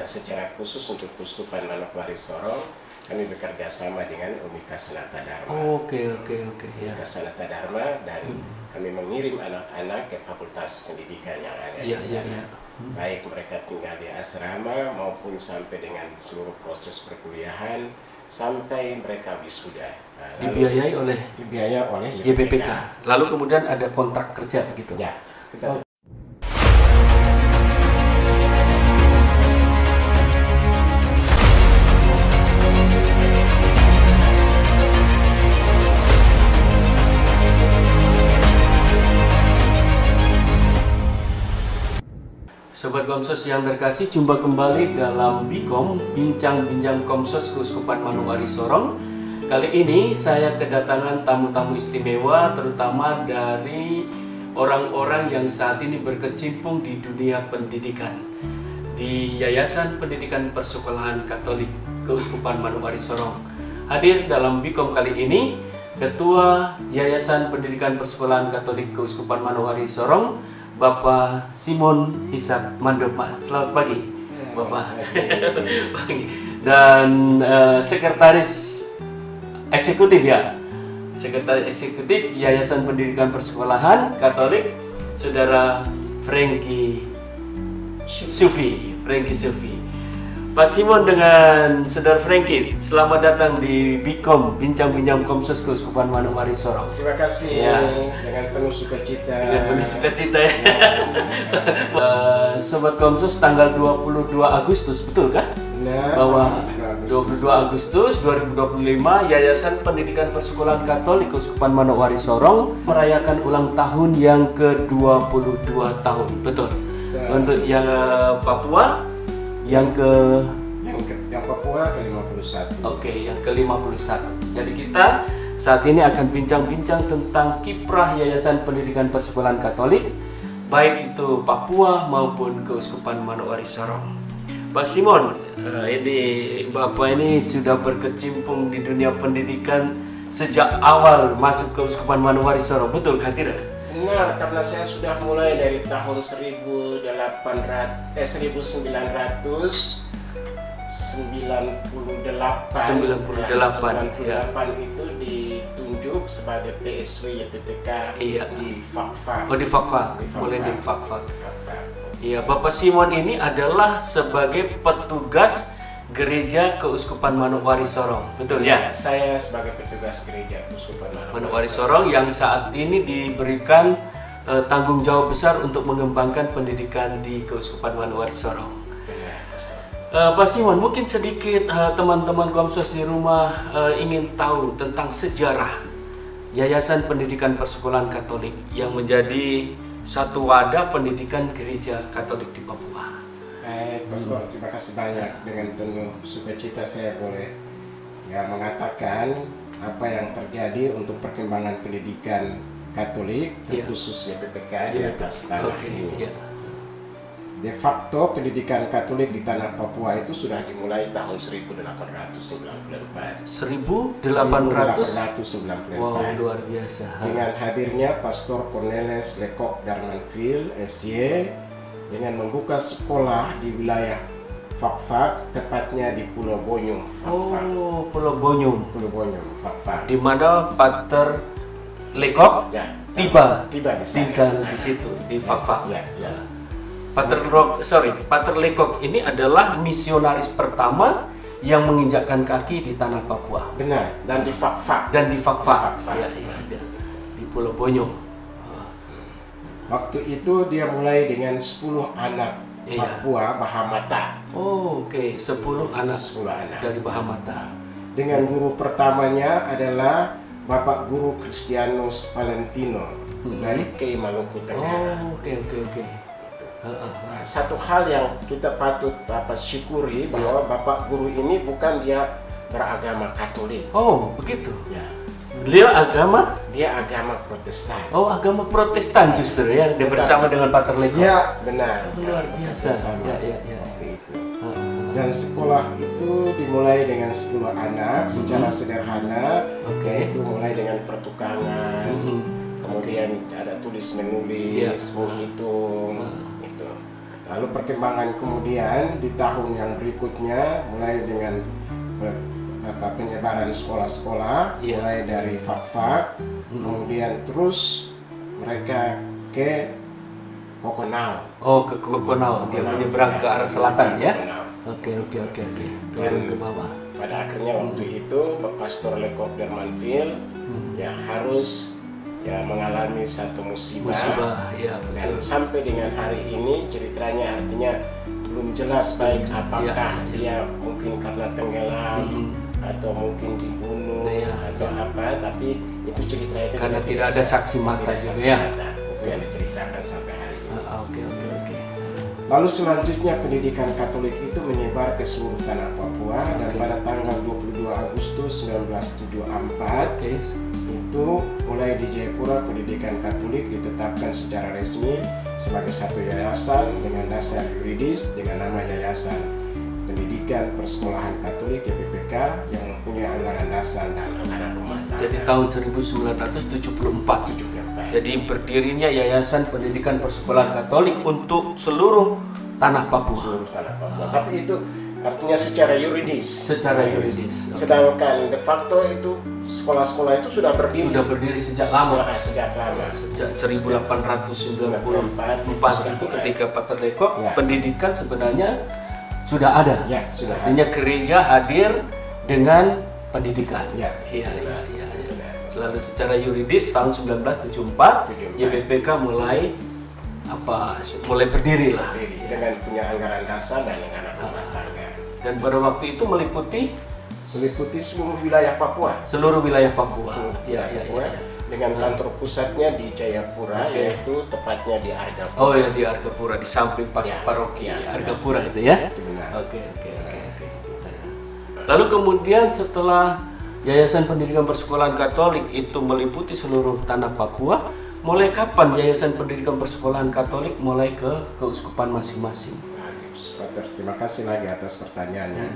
Secara khusus untuk Keuskupan Manokwari Sorong, kami bekerja sama dengan Unika Sanata Dharma. Oke. Ya. Unika Sanata Dharma, dan kami mengirim anak-anak ke fakultas pendidikan yang ada di sana. Baik mereka tinggal di asrama maupun sampai dengan seluruh proses perkuliahan sampai mereka wisuda. Dibiayai oleh YPPK. Lalu kemudian ada kontrak kerja begitu. Ya, kita Sobat Komsos yang terkasih, jumpa kembali dalam Bikom, Bincang-Bincang Komsos Keuskupan Manokwari Sorong. Kali ini saya kedatangan tamu-tamu istimewa, terutama dari orang-orang yang saat ini berkecimpung di dunia pendidikan di Yayasan Pendidikan Persekolahan Katolik Keuskupan Manokwari Sorong. Hadir dalam Bikom kali ini Ketua Yayasan Pendidikan Persekolahan Katolik Keuskupan Manokwari Sorong, Bapak Simon Ishak Mandoma. Selamat pagi, Bapak. Dan Sekretaris Eksekutif Sekretaris Eksekutif Yayasan Pendidikan Persekolahan Katolik, Saudara Frankie Sufi. Pak Simon dengan Saudara Frankie, selamat datang di Bikom, Bincang-Bincang Komsos Keuskupan Manokwari Sorong. Terima kasih dengan penuh sukacita. Ya. Sobat Komsos, tanggal 22 Agustus, betul kah? Benar. Bahwa 22 Agustus 2025 Yayasan Pendidikan Persekolahan Katolik Keuskupan Manokwari Sorong merayakan ulang tahun yang ke-22 tahun. Betul. Untuk yang Papua yang Papua ke-51. Oke, yang ke-51. Jadi kita saat ini akan bincang-bincang tentang kiprah Yayasan Pendidikan Persekolahan Katolik, baik itu Papua maupun Keuskupan Manokwari Sorong. Pak Simon, ini Bapak ini sudah berkecimpung di dunia pendidikan sejak awal masuk Keuskupan Manokwari Sorong, betul kah tidak? Benar, karena saya sudah mulai dari tahun 1998 itu ditunjuk sebagai PSW YPPK di Fakfak. Oh, di Fakfak. Mulai dari Fakfak. Iya, Bapak Simon ini adalah sebagai petugas Gereja Keuskupan Manokwari Sorong, betul ya? Saya sebagai petugas Gereja Keuskupan Manokwari Sorong yang saat ini diberikan tanggung jawab besar untuk mengembangkan pendidikan di Keuskupan Manokwari Sorong. Pak Simon, mungkin sedikit teman-teman Komsos di rumah ingin tahu tentang sejarah Yayasan Pendidikan Persekolahan Katolik yang menjadi satu wadah pendidikan gereja Katolik di Papua. Baik, Pastor, terima kasih banyak. Dengan penuh sukacita saya boleh mengatakan apa yang terjadi untuk perkembangan pendidikan Katolik, terkhusus YPPK di atas tanah ini. De facto pendidikan Katolik di tanah Papua itu sudah dimulai tahun 1894. 1894. Wow, luar biasa. Dengan hadirnya Pastor Cornelis Lecoq Darmanville, SY, dengan membuka sekolah di wilayah Fakfak, tepatnya di Pulau Bonyum, Fakfak. Oh, Pulau Bonyum, Fakfak. Di mana Pater Lecoq tiba tinggal di situ, di Fakfak. Pater Lecoq ini adalah misionaris pertama yang menginjakkan kaki di tanah Papua. Benar, dan di Fakfak. Ya, di Pulau Bonyum. Waktu itu dia mulai dengan 10 anak Papua Bahamata. Oh, oke. 10 anak dari Bahamata. Dengan guru pertamanya adalah Bapak Guru Christianus Valentino dari Kei Maluku Tenggara. Oh, oke. Satu hal yang kita patut syukuri bahwa Bapak Guru ini bukan dia beragama Katolik. Oh, begitu. Ya. Dia agama Protestan. Oh, agama Protestan justru ya. Dia bersama dengan Pater Lecoq. Ya, benar. Luar biasa. Ya. Itu. Dan sekolah itu dimulai dengan 10 anak secara sederhana, yaitu mulai dengan pertukangan, kemudian ada tulis menulis, menghitung, itu. Lalu perkembangan kemudian di tahun yang berikutnya mulai dengan penyebaran sekolah-sekolah, mulai dari Fak-Fak, kemudian terus mereka ke Kokonau. Oh, ke Kokonau, dia menyeberang ke arah selatan ya. Oke. Turun ke bawah. Pada akhirnya waktu itu Pastor Lekop Dermanville ya harus mengalami satu musibah ya, dan betul. sampai dengan hari ini ceritanya artinya belum jelas baik apakah dia mungkin karena tenggelam atau mungkin dibunuh atau apa, tapi itu ceritanya itu karena tidak ada saksi mata gitu ya. Itu yang diceritakan sampai hari ini. Oke. Lalu selanjutnya pendidikan Katolik itu menyebar ke seluruh tanah Papua dan pada tanggal 22 Agustus 1974 itu mulai di Jayapura pendidikan Katolik ditetapkan secara resmi sebagai satu yayasan dengan dasar yuridis dengan nama Yayasan Pendidikan Persekolahan Katolik YPPK yang mempunyai anggaran dasar dan anggaran rumah tangga. Jadi tahun 1974. Jadi berdirinya Yayasan Pendidikan Persekolahan Katolik untuk seluruh tanah Papua. Tapi itu artinya secara yuridis. Sedangkan de facto itu sekolah-sekolah itu sudah berdiri. Sejak lama. Sejak 1894 itu ketika Pater Lekop pendidikan sebenarnya sudah ada. Artinya gereja hadir dengan pendidikan. Iya. Lalu secara yuridis tahun 1974 YPPK mulai berdiri lah dengan punya anggaran dasar dan anggaran rumah tangga. Dan pada waktu itu meliputi seluruh wilayah Papua. Dengan kantor pusatnya di Jayapura, yaitu tepatnya di Argapura. Oh ya, di Argapura, di samping pas paroki Argapura itu ya. Oke. Lalu kemudian setelah Yayasan Pendidikan Persekolahan Katolik itu meliputi seluruh tanah Papua, mulai kapan Yayasan Pendidikan Persekolahan Katolik mulai ke keuskupan masing-masing? Pater, terima kasih lagi atas pertanyaannya.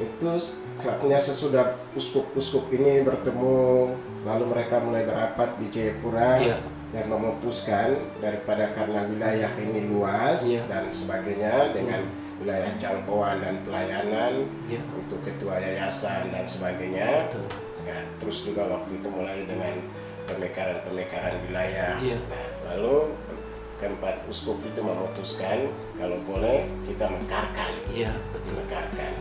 Itu artinya sesudah uskup-uskup ini bertemu, lalu mereka mulai berapat di Jayapura dan memutuskan daripada karena wilayah ini luas dan sebagainya dengan wilayah jangkauan dan pelayanan untuk ketua yayasan dan sebagainya. Terus juga waktu itu mulai dengan pemekaran wilayah. Nah, lalu keempat uskup itu memutuskan kalau boleh kita mekarkan.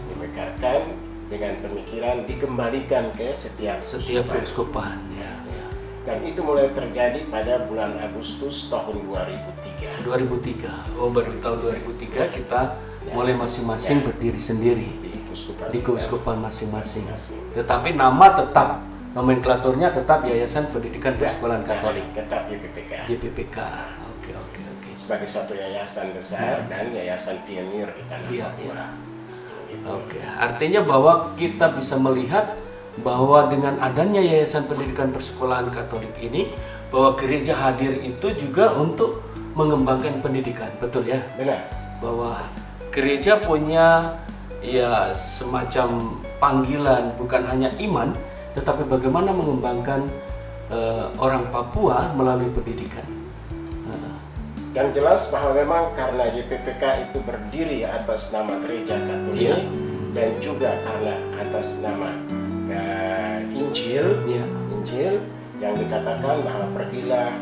Dimekarkan dengan pemikiran dikembalikan ke setiap keuskupan. Dan itu mulai terjadi pada bulan Agustus tahun 2003. Oh, baru tahun 2003 kita mulai masing-masing berdiri sendiri di keuskupan masing-masing. Tetapi nama tetap, nomenklaturnya tetap Yayasan Pendidikan Persekolahan Katolik. Tetap YPPK. Oke. Sebagai satu yayasan besar dan yayasan pionir di tanah Papua. Oke, artinya bahwa kita bisa melihat bahwa dengan adanya Yayasan Pendidikan Persekolahan Katolik ini, bahwa gereja hadir itu juga untuk mengembangkan pendidikan, betul ya? Benar. Bahwa gereja punya semacam panggilan bukan hanya iman, tetapi bagaimana mengembangkan orang Papua melalui pendidikan. Dan jelas bahwa memang karena YPPK itu berdiri atas nama Gereja Katolik dan juga karena atas nama Injil yang dikatakan bahwa pergilah,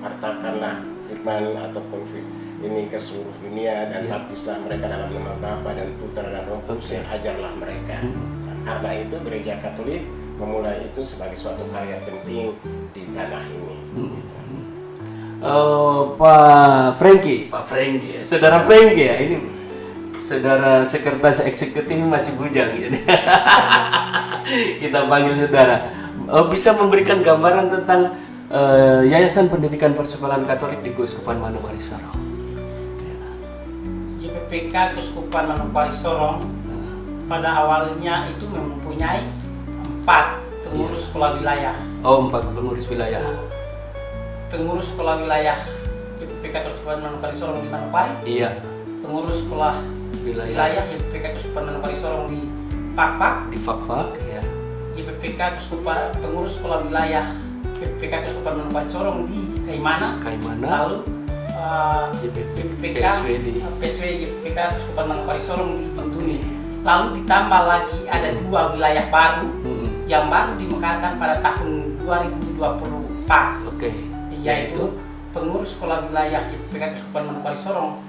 wartakanlah firman ataupun ini ke seluruh dunia dan baptislah mereka dalam nama Bapa dan Putra dan Roh Kudus dan ajarlah mereka. Nah, karena itu Gereja Katolik memulai itu sebagai suatu hal yang penting di tanah ini. Gitu. Pak Franky, saudara Franky ya, ini saudara sekretaris eksekutif masih bujang gitu. Kita panggil saudara. Bisa memberikan gambaran tentang Yayasan Pendidikan Persekolahan Katolik di Keuskupan Manokwari Sorong. YPPK Keuskupan Manokwari Sorong pada awalnya itu mempunyai 4 pengurus sekolah wilayah. 4 pengurus wilayah. Pengurus sekolah wilayah YPPK Keuskupan Manokwari Sorong di Manokwari. Pengurus sekolah wilayah YPPK Keuskupan Manokwari Sorong di Fak-Fak. YPPK Keuskupan pengurus sekolah wilayah YPPK Keuskupan Manokwari Sorong di Kaimana. Lalu PSW YPPK Keuskupan Manokwari Sorong di Bintuni. Lalu ditambah lagi ada 2 wilayah baru yang baru dimekarkan pada tahun 2024. Yaitu pengurus sekolah wilayah YPPK Keuskupan Manokwari Sorong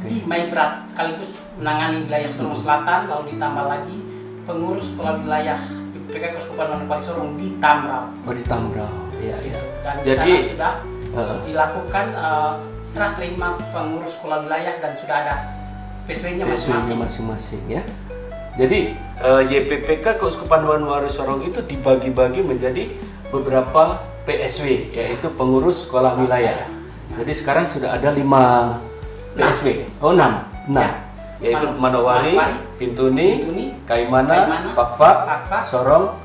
di Maibrat sekaligus menangani wilayah Sorong Selatan, lalu ditambah lagi pengurus sekolah wilayah YPPK Keuskupan Manokwari Sorong di Tambrau. Di Tambrau, iya. Dan jadi sudah dilakukan serah terima pengurus sekolah wilayah dan sudah ada PSW-nya masing-masing ya. Jadi YPPK Keuskupan Manokwari Sorong itu dibagi-bagi menjadi beberapa PSW, yaitu pengurus sekolah wilayah. Jadi sekarang sudah ada 5 PSW, 6, yaitu Manowari, Bintuni, Kaimana, Fakfak, Sorong,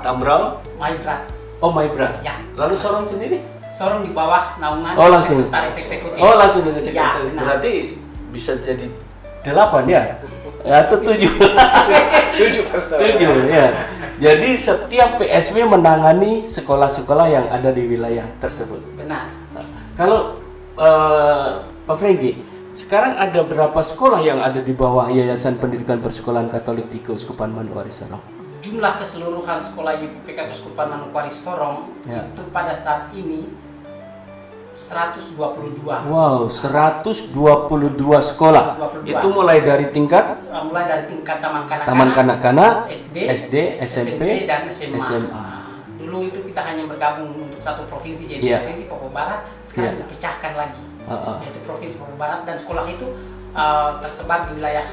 Tambrau, Maibrat. Maibrat. Ya. Lalu Sorong sendiri? Sorong di bawah naungan langsung. Eksekutif. Langsung dengan sekretaris. Ya, berarti bisa jadi 8 ya? Atau 7? 7 ya. Jadi setiap PSW menangani sekolah-sekolah yang ada di wilayah tersebut. Benar. Kalau Pak Franky, sekarang ada berapa sekolah yang ada di bawah Yayasan Pendidikan Persekolahan Katolik di Keuskupan Manokwari Sorong? Jumlah keseluruhan sekolah YPPK Keuskupan Manokwari Sorong itu pada saat ini 122. Wow, 122 sekolah. 122. Itu mulai dari tingkat taman kanak-kanak, SD, SMP, dan SMA. Dulu itu kita hanya bergabung untuk satu provinsi, jadi provinsi Papua Barat. Sekarang dipecahkan lagi, yaitu provinsi Papua Barat, dan sekolah itu tersebar di wilayah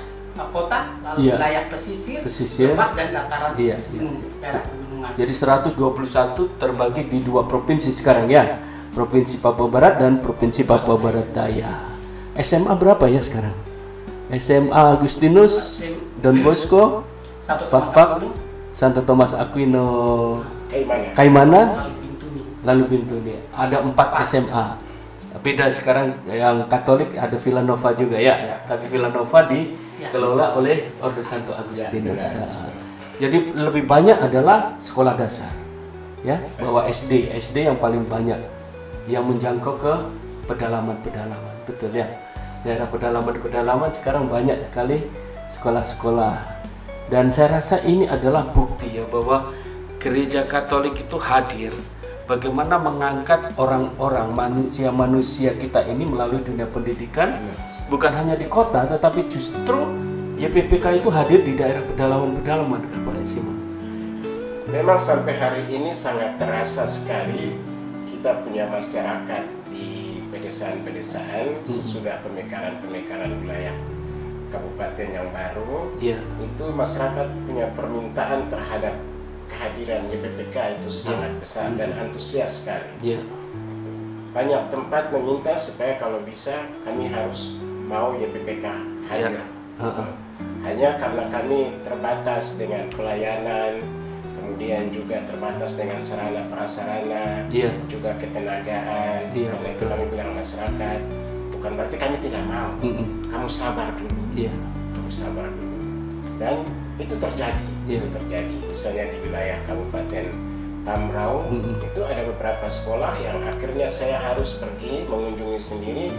kota, lalu wilayah pesisir, lembah dan dataran daerah pegunungan. Jadi 121 terbagi di 2 provinsi sekarang ya, Provinsi Papua Barat dan Provinsi Papua Barat Daya. SMA berapa ya sekarang? SMA Agustinus, Don Bosco, Fakfak, Santo Thomas Aquino, Kaimana, lalu Bintuni. Ada 4 SMA. Beda sekarang yang Katolik ada Villanova juga ya. Tapi Villanova dikelola oleh Ordo Santo Agustinus. Jadi lebih banyak adalah sekolah dasar, ya, bahwa SD yang paling banyak, yang menjangkau ke pedalaman, betul ya. Daerah pedalaman sekarang banyak sekali sekolah-sekolah, dan saya rasa ini adalah bukti ya bahwa Gereja Katolik itu hadir bagaimana mengangkat orang-orang manusia kita ini melalui dunia pendidikan, bukan hanya di kota, tetapi justru YPPK itu hadir di daerah pedalaman Pak Sima. Memang sampai hari ini sangat terasa sekali kita punya masyarakat di pedesaan-pedesaan sesudah pemekaran wilayah kabupaten yang baru. Itu masyarakat punya permintaan terhadap kehadiran YPPK itu sangat besar dan antusias sekali. Banyak tempat meminta supaya kalau bisa kami harus mau YPPK hadir. Hanya karena kami terbatas dengan pelayanan, kemudian juga terbatas dengan sarana prasarana, juga ketenagaan. Karena itu kami bilang masyarakat, bukan berarti kami tidak mau. Kamu sabar dulu. Kamu sabar dulu. Dan itu terjadi. Misalnya di wilayah Kabupaten Tambrau, itu ada beberapa sekolah yang akhirnya saya harus pergi mengunjungi sendiri.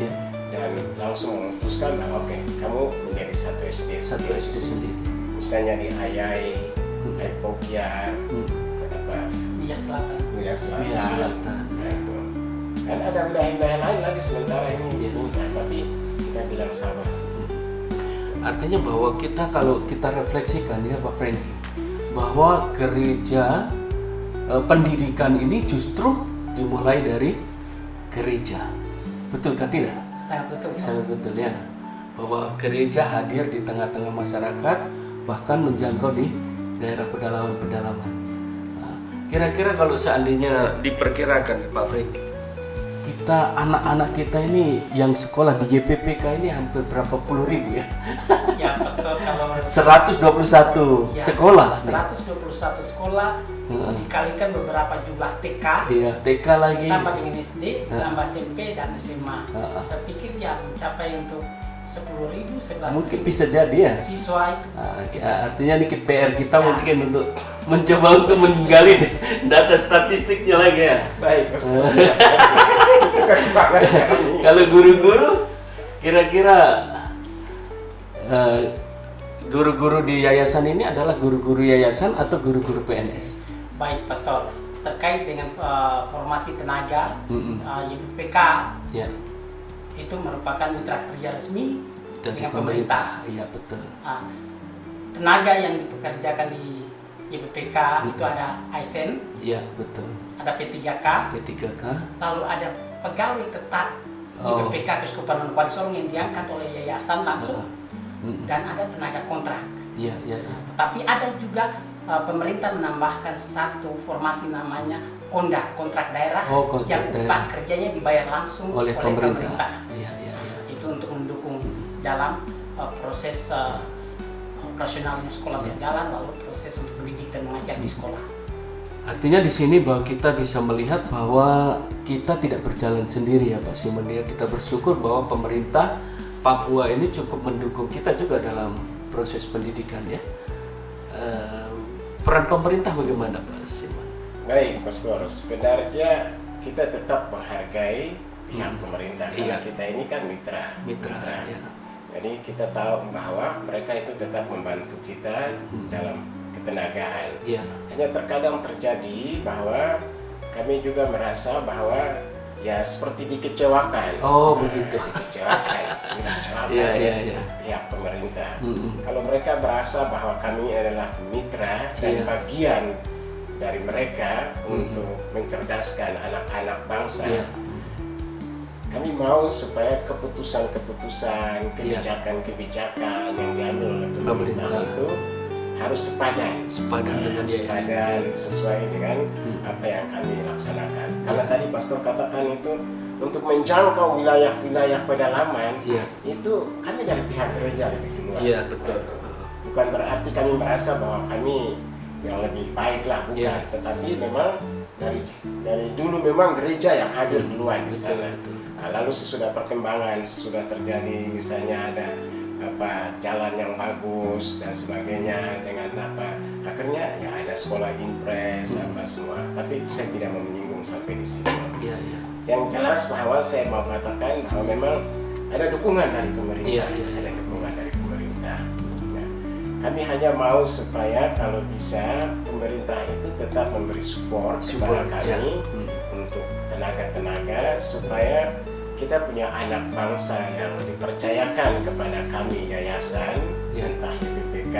Dan langsung memutuskan bahwa oke, kamu menjadi satu SD sendiri. Misalnya di Ayai, Pokiar, Wilayah Selatan. Nah itu. Dan ada wilayah-wilayah lain lagi sementara ini minta, tapi kita bilang sabar. Artinya bahwa kalau kita refleksikan ya Pak Franky, bahwa gereja pendidikan ini justru dimulai dari gereja. Betul kan tidak? Sangat betul ya, bahwa gereja hadir di tengah-tengah masyarakat, bahkan menjangkau di daerah pedalaman. Nah, kira-kira kalau seandainya diperkirakan Pak Franky, kita anak-anak kita ini yang sekolah di YPPK ini hampir berapa puluh ribu ya? Ya, Pastor, kalau 121 sekolah. 121 sekolah dikalikan beberapa jumlah TK. TK lagi. Tambah dengan SD, tambah SMP dan SMA. Saya pikir ya mencapai untuk 10.000, 11.000. Mungkin bisa jadi ya. Siswa itu. Artinya ini PR kita mungkin untuk mencoba untuk menggali data statistiknya lagi ya. Baik, Pastor. Itu Kalau guru-guru, kira-kira guru-guru di yayasan ini adalah guru-guru yayasan atau guru-guru PNS? Baik, Pastor. Terkait dengan formasi tenaga YPPK, ya, itu merupakan mitra kerja resmi dari dengan pemerintah. Iya, betul. Tenaga yang dipekerjakan di YPPK itu ada ASN, iya betul. ada P3K, lalu ada pegawai tetap YPPK Keuskupan Manokwari Sorong yang diangkat oleh yayasan langsung, dan ada tenaga kontrak. Iya. Tapi ada juga pemerintah menambahkan satu formasi namanya KONDA, kontrak daerah, yang upah kerjanya dibayar langsung oleh pemerintah. Iya. Itu untuk mendukung dalam proses operasionalnya sekolah berjalan, lalu proses untuk mendidik dan mengajar di sekolah. Artinya di sini bahwa kita bisa melihat bahwa kita tidak berjalan sendiri ya Pak Simon ya. Kita bersyukur bahwa pemerintah Papua ini cukup mendukung kita juga dalam proses pendidikan ya. Peran pemerintah bagaimana Pak Simon? Baik Pastor, sebenarnya kita tetap menghargai pihak pemerintah karena kita ini kan mitra. Ya. Jadi kita tahu bahwa mereka itu tetap membantu kita dalam ketenagaan. Hanya terkadang terjadi bahwa kami juga merasa bahwa ya seperti dikecewakan. Begitu. Dikecewakan pihak pemerintah. Kalau mereka merasa bahwa kami adalah mitra dan bagian dari mereka untuk mencerdaskan anak-anak bangsa. Kami mau supaya keputusan-keputusan, kebijakan-kebijakan yang diambil oleh pemerintah itu harus sepadan sesuai dengan apa yang kami laksanakan. Karena tadi Pastor katakan itu untuk menjangkau wilayah-wilayah pedalaman, itu kami dari pihak gereja lebih duluan. Betul. Bukan berarti kami merasa bahwa kami yang lebih baik lah, bukan. Tetapi memang dari dulu memang gereja yang hadir duluan di sana. Lalu sesudah perkembangan, sesudah terjadi misalnya ada jalan yang bagus dan sebagainya dengan akhirnya ya ada sekolah impres semua. Tapi itu saya tidak mau menyinggung sampai di sini. Yang jelas bahwa saya mau katakan bahwa memang ada dukungan dari pemerintah. Ada dukungan dari pemerintah. Kami hanya mau supaya kalau bisa pemerintah itu tetap memberi support kepada kami untuk tenaga-tenaga supaya kita punya anak bangsa yang dipercayakan kepada kami yayasan, entah YPPK,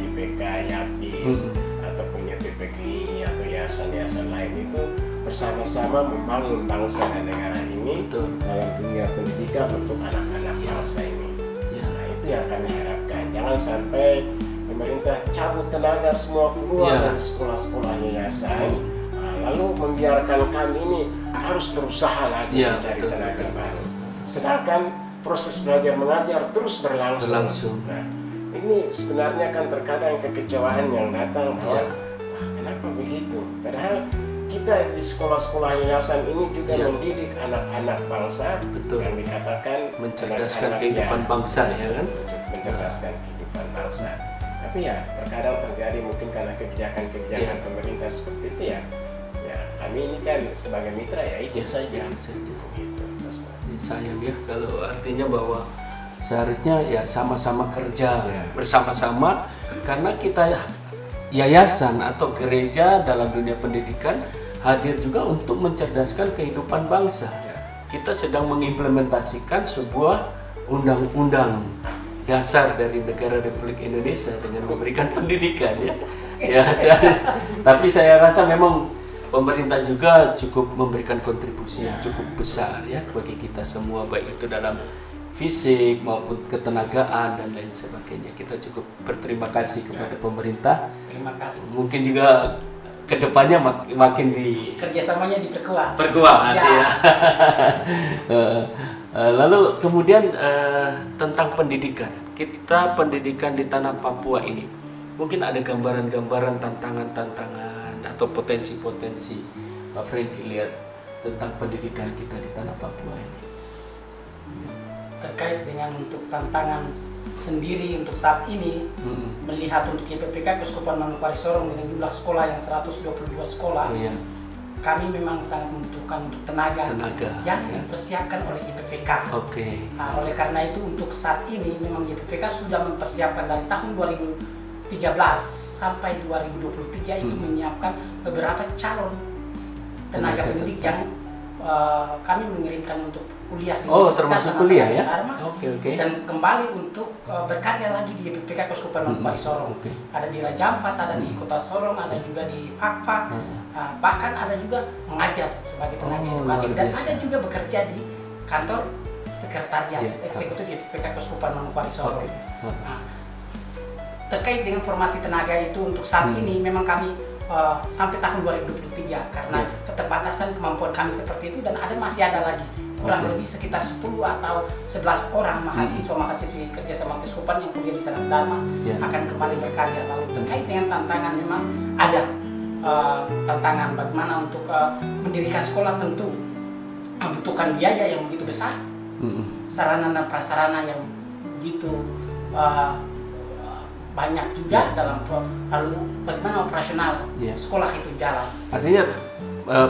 YPK, YAPIS, ataupun YPPGI atau yayasan-yayasan lain itu bersama-sama membangun bangsa dan negara ini dalam dunia pendidikan untuk anak-anak bangsa ini. Nah, itu yang kami harapkan. Jangan sampai pemerintah cabut tenaga semua keluar dari sekolah-sekolah yayasan, lalu membiarkan kami ini harus berusaha lagi mencari tenaga baru. Sedangkan proses belajar mengajar terus berlangsung. Nah, ini sebenarnya kan terkadang kekecewaan yang datang bahwa kenapa begitu? Padahal kita di sekolah-sekolah yayasan ini juga mendidik anak-anak bangsa yang dikatakan mencerdaskan kehidupan bangsa, ya kan? Mencerdaskan kehidupan bangsa. Tapi ya terkadang terjadi mungkin karena kebijakan-kebijakan pemerintah seperti itu ya kami ini kan sebagai mitra ya ikut saja. Gitu. Sayang ya kalau artinya bahwa seharusnya ya sama-sama kerja bersama-sama karena kita yayasan atau gereja dalam dunia pendidikan hadir juga untuk mencerdaskan kehidupan bangsa. Kita sedang mengimplementasikan sebuah undang-undang dasar dari negara Republik Indonesia dengan memberikan pendidikan tapi saya rasa memang pemerintah juga cukup memberikan kontribusi yang cukup besar ya bagi kita semua, baik itu dalam fisik maupun ketenagaan dan lain sebagainya. Kita cukup berterima kasih kepada pemerintah. Terima kasih. Mungkin juga kedepannya makin kerjasamanya diperkuat. Lalu kemudian tentang pendidikan. Kita pendidikan di tanah Papua ini mungkin ada gambaran-gambaran tantangan-tantangan atau potensi-potensi Pak Franky lihat tentang pendidikan kita di tanah Papua ini. Terkait dengan untuk tantangan sendiri untuk saat ini, melihat untuk YPPK Keuskupan Manokwari Sorong dengan jumlah sekolah yang 122 sekolah, kami memang sangat membutuhkan untuk tenaga yang dipersiapkan oleh YPPK. Oleh karena itu untuk saat ini memang YPPK sudah mempersiapkan dari tahun 2013 sampai 2023 itu menyiapkan beberapa calon tenaga pendidik yang kami mengirimkan untuk kuliah di termasuk kuliah ya? Dan kembali untuk berkarya lagi di YPPK Keuskupan Manokwari Sorong. Ada di Raja Ampat, ada di Kota Sorong, ada juga di Fakfak, bahkan ada juga mengajar sebagai tenaga edukatif dan ada juga bekerja di kantor sekretariat eksekutif YPPK Keuskupan Manokwari Sorong. Terkait dengan formasi tenaga itu untuk saat ini memang kami sampai tahun 2023 karena keterbatasan kemampuan kami seperti itu, dan masih ada lagi kurang lebih sekitar 10 atau 11 orang mahasiswa-mahasiswi kerjasama Keuskupan yang kuliah di Sanat Dharma akan kembali berkarya. Lalu terkait dengan tantangan memang ada tantangan bagaimana untuk mendirikan sekolah, tentu membutuhkan biaya yang begitu besar, sarana dan prasarana yang begitu banyak juga dalam lalu bagaimana operasional sekolah itu jalan. Artinya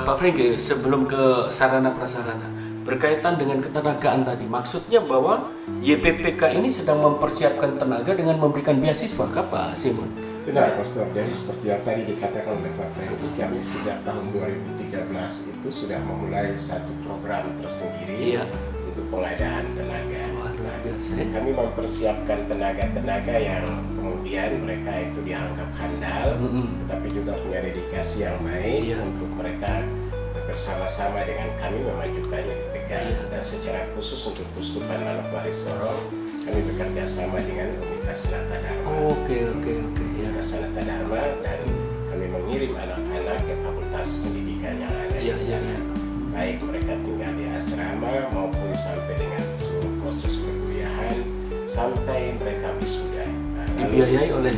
Pak Franky, sebelum ke sarana prasarana berkaitan dengan ketenagaan tadi, maksudnya bahwa YPPK ini sedang mempersiapkan tenaga dengan memberikan beasiswa, Pak Simon? Benar, Pastor. Jadi seperti yang tadi dikatakan oleh Pak Franky, kami sejak tahun 2013 itu sudah memulai satu program tersendiri untuk pengadaan tenaga. Kami mempersiapkan tenaga-tenaga yang kemudian mereka itu dianggap handal, tetapi juga punya dedikasi yang baik untuk mereka bersama-sama dengan kami memajukan YPPK. Dan secara khusus untuk Keuskupan Manokwari Sorong, kami bekerja sama dengan Universitas Sanata Dharma. Universitas Sanata Dharma, dan kami mengirim anak-anak ke Fakultas Pendidikan yang ada di sana. Baik mereka tinggal di asrama maupun sampai dengan seluruh proses perkuliahan sampai mereka wisuda. Dibiayai oleh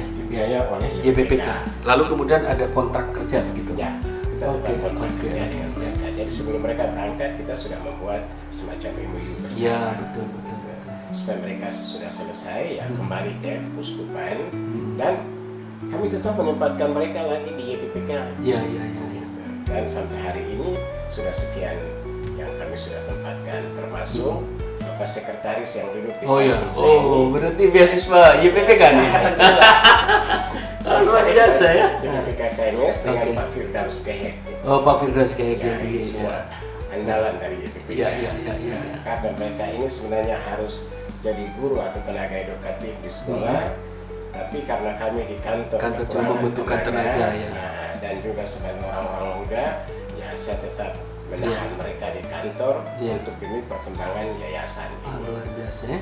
YPPK. Lalu kemudian ada kontrak kerja gitu. Ya, kita tetap kontrak kerja dengan mereka. Jadi sebelum mereka berangkat kita sudah membuat semacam MOU bersama. Betul. Supaya mereka sudah selesai kembali ke Keuskupan, dan kami tetap menempatkan mereka lagi di YPPK. Dan sampai hari ini sudah sekian yang kami sudah tempatkan, termasuk Bapak Sekretaris yang duduk di samping saya ini. Berarti beasiswa YPPK nih. Luar biasa ya. YPPK KMS dengan Pak Firdaus Kehek. Pak Firdaus Kehek. Itu semua andalan dari YPPK. Karena mereka ini sebenarnya harus jadi guru atau tenaga edukatif di sekolah, tapi karena kami di kantor cuma membutuhkan tenaga dan juga sebagai orang-orang muda, saya tetap menahan mereka di kantor untuk demi perkembangan yayasan. Luar biasa ya.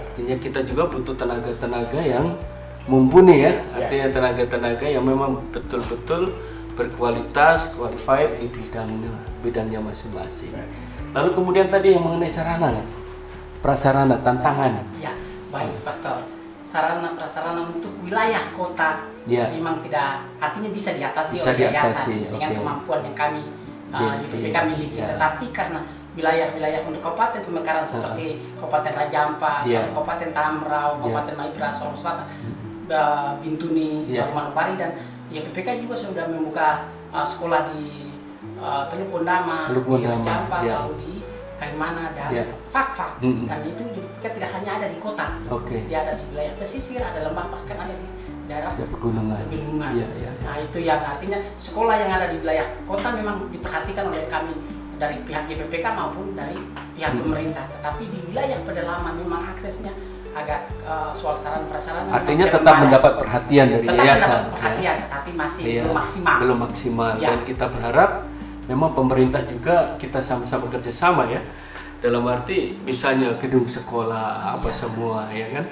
Artinya kita juga butuh tenaga-tenaga yang mumpuni ya. Artinya tenaga-tenaga yang memang betul-betul berkualitas, qualified di bidangnya masing-masing. Lalu kemudian tadi yang mengenai sarana, prasarana, tantangan. Ya, baik Pastor. Sarana prasarana untuk wilayah kota memang tidak, artinya bisa diatasi oleh yayasan dengan kemampuan yang kami YPPK miliki. Tetapi karena wilayah-wilayah untuk Kabupaten Pemekaran seperti Kabupaten Raja Ampat, Kabupaten Tambrau, Kabupaten Maibra, Sorong Selatan, Bintuni, Manokwari, dan YPPK juga sudah membuka sekolah di Teluk Bondama, di Raja Ampat, lalu di Kaimana dan Fakfak. Dan itu juga tidak hanya ada di kota, dia ada di wilayah pesisir, ada lembah, bahkan ada di daerah pegunungan. Nah itu yang artinya sekolah yang ada di wilayah kota memang diperhatikan oleh kami dari pihak YPPK maupun dari pihak pemerintah. Tetapi di wilayah pedalaman memang aksesnya agak soal sarana prasarana. Artinya tetap mendapat perhatian dari yayasan. Tetapi masih belum maksimal. Dan kita berharap memang pemerintah juga kita sama-sama kerjasama ya, dalam arti misalnya gedung sekolah semua ya kan,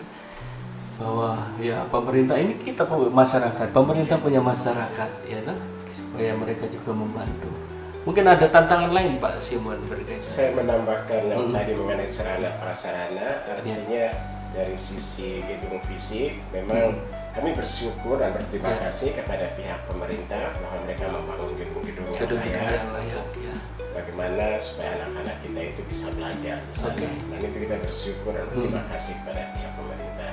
bahwa pemerintah ini kita masyarakat, pemerintah punya masyarakat ya kan, supaya mereka juga membantu. Mungkin ada tantangan lain Pak Simon berkaitan. Saya menambahkan yang tadi mengenai sarana prasarana, artinya dari sisi gedung fisik memang kami bersyukur dan berterima kasih kepada pihak pemerintah bahwa mereka membangun gedung-gedung yang layak. Bagaimana supaya anak-anak kita itu bisa belajar di sana. Dan itu kita bersyukur dan berterima kasih kepada pihak pemerintah.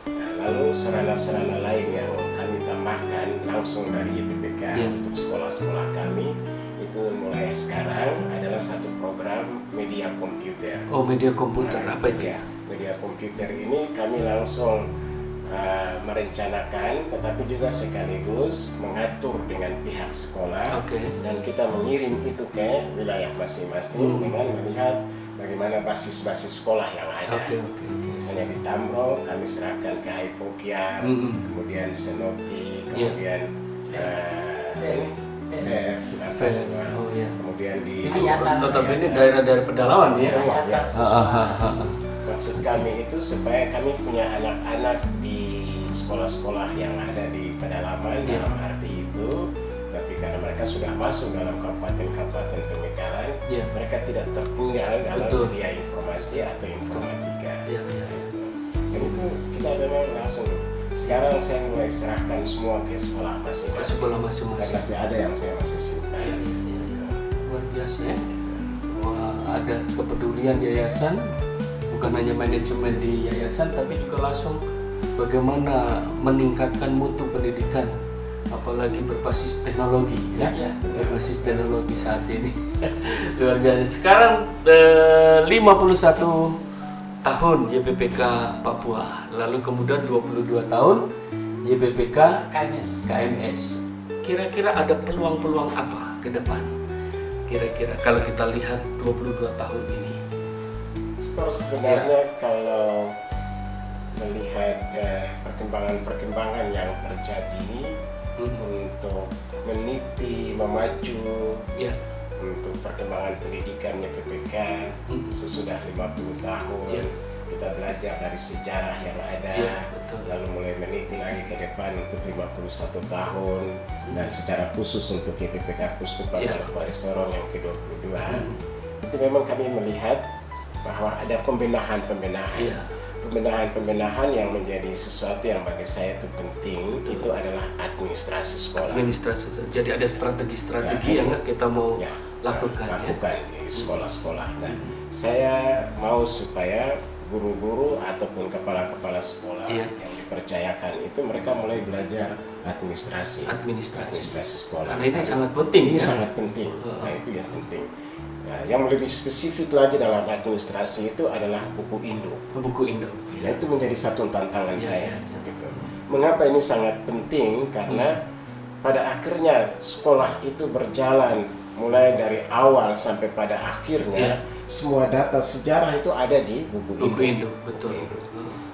Nah, lalu sarana-sarana lain yang kami tambahkan langsung dari YPPK untuk sekolah-sekolah kami itu mulai sekarang adalah satu program media komputer. Oh, media komputer, apa itu? Media komputer ini kami langsung merencanakan, tetapi juga sekaligus mengatur dengan pihak sekolah, dan kita mengirim itu ke wilayah masing-masing dengan melihat bagaimana basis-basis sekolah yang ada. Misalnya di Tamro kami serahkan ke Hypokiar, kemudian Senopi, kemudian kemudian di notabene daerah-daerah pedalaman ya. Semua, ya. Maksud kami itu supaya kami punya anak-anak di sekolah-sekolah yang ada di pedalaman, dalam arti itu, tapi karena mereka sudah masuk dalam kabupaten-kabupaten pemekaran, mereka tidak tertinggal dalam dunia informasi atau informatika. Dan itu kita memang langsung, sekarang saya mulai serahkan semua ke sekolah masing-masing. Masih ada yang saya masih simpan. Luar biasa ya. Wah, ada kepedulian yayasan, bukan hanya manajemen di yayasan, tapi juga langsung bagaimana meningkatkan mutu pendidikan, apalagi berbasis teknologi berbasis teknologi saat ini. Luar biasa. Sekarang 51 tahun YPPK Papua, lalu kemudian 22 tahun YPPK KMS. Kira-kira ada peluang-peluang apa ke depan? Kira-kira kalau kita lihat 22 tahun ini. Sebenarnya kalau melihat perkembangan-perkembangan yang terjadi untuk meniti, memacu untuk perkembangan pendidikan YPPK sesudah 50 tahun, kita belajar dari sejarah yang ada, lalu mulai meniti lagi ke depan untuk 51 tahun, dan secara khusus untuk YPPK Kuskupan Manokwari Sorong yang ke-22, itu memang kami melihat bahwa ada pembenahan yang menjadi sesuatu yang bagi saya itu penting. Itu adalah administrasi sekolah. Jadi ada strategi-strategi yang kita mau lakukan di sekolah-sekolah. Dan saya mau supaya guru-guru ataupun kepala-kepala sekolah yang dipercayakan itu mereka mulai belajar administrasi sekolah. Karena ini sangat penting. Ini sangat penting. Nah, itu yang penting. Nah, yang lebih spesifik lagi dalam administrasi itu adalah buku Indo. Nah, itu menjadi satu tantangan saya. Gitu. Mengapa ini sangat penting? Karena pada akhirnya sekolah itu berjalan mulai dari awal sampai pada akhirnya semua data sejarah itu ada di buku Indo. Betul.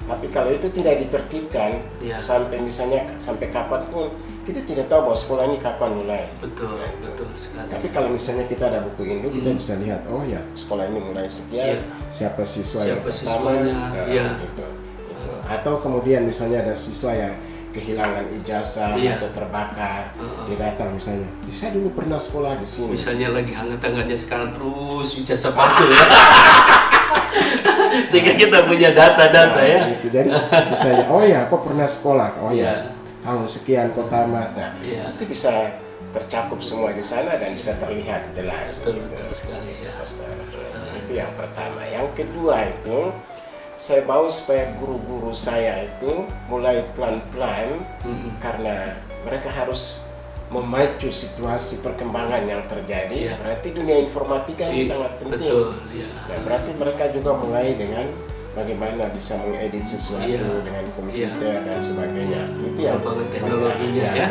Tapi kalau itu tidak ditertibkan sampai misalnya sampai kapanpun, kita tidak tahu bahwa sekolah ini kapan mulai. Betul sekali. Tapi kalau misalnya kita ada buku Indo, kita bisa lihat, oh ya sekolah ini mulai sekian, siapa siswa yang pertama, gitu. Atau kemudian misalnya ada siswa yang kehilangan ijazah atau terbakar, dia datang misalnya, saya dulu pernah sekolah di sini. Misalnya lagi hangat-hangatnya sekarang terus ijazah palsu ya. Sehingga kita punya data-data Gitu. Jadi misalnya, oh ya, kok pernah sekolah, oh ya, tahun sekian kok tamat. Nah, itu bisa tercakup semua di sana dan bisa terlihat jelas begitu. Itu yang pertama. Yang kedua itu, saya mau supaya guru-guru saya itu mulai pelan-pelan, karena mereka harus memacu situasi perkembangan yang terjadi. Berarti dunia informatika ini sangat penting. Dan berarti mereka juga mulai dengan bagaimana bisa mengedit sesuatu dengan komputer dan sebagainya. Itu yang teknologinya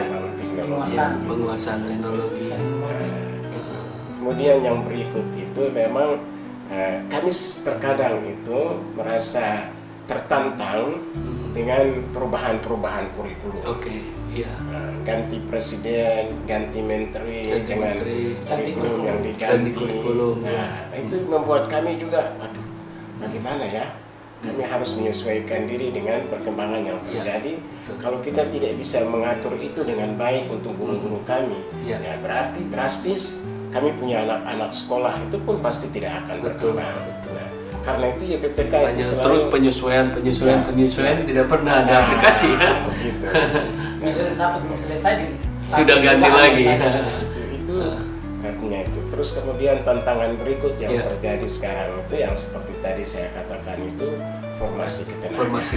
penguasaan teknologi. Itu. Kemudian yang berikut itu memang kami terkadang itu merasa tertantang dengan perubahan-perubahan kurikulum. Ganti presiden, ganti menteri, dengan kurikulum yang diganti. Nah, itu membuat kami juga, waduh, bagaimana ya? Kami harus menyesuaikan diri dengan perkembangan yang terjadi. Kalau kita tidak bisa mengatur itu dengan baik untuk guru-guru kami, ya berarti drastis kami punya anak-anak sekolah itu pun pasti tidak akan berkembang. Nah, karena itu YPPK itu selalu terus penyesuaian tidak pernah ada aplikasi begitu. Misalnya satu belum selesai sudah ganti lagi. Itu artinya itu. Terus kemudian tantangan berikut yang terjadi sekarang itu yang seperti tadi saya katakan itu formasi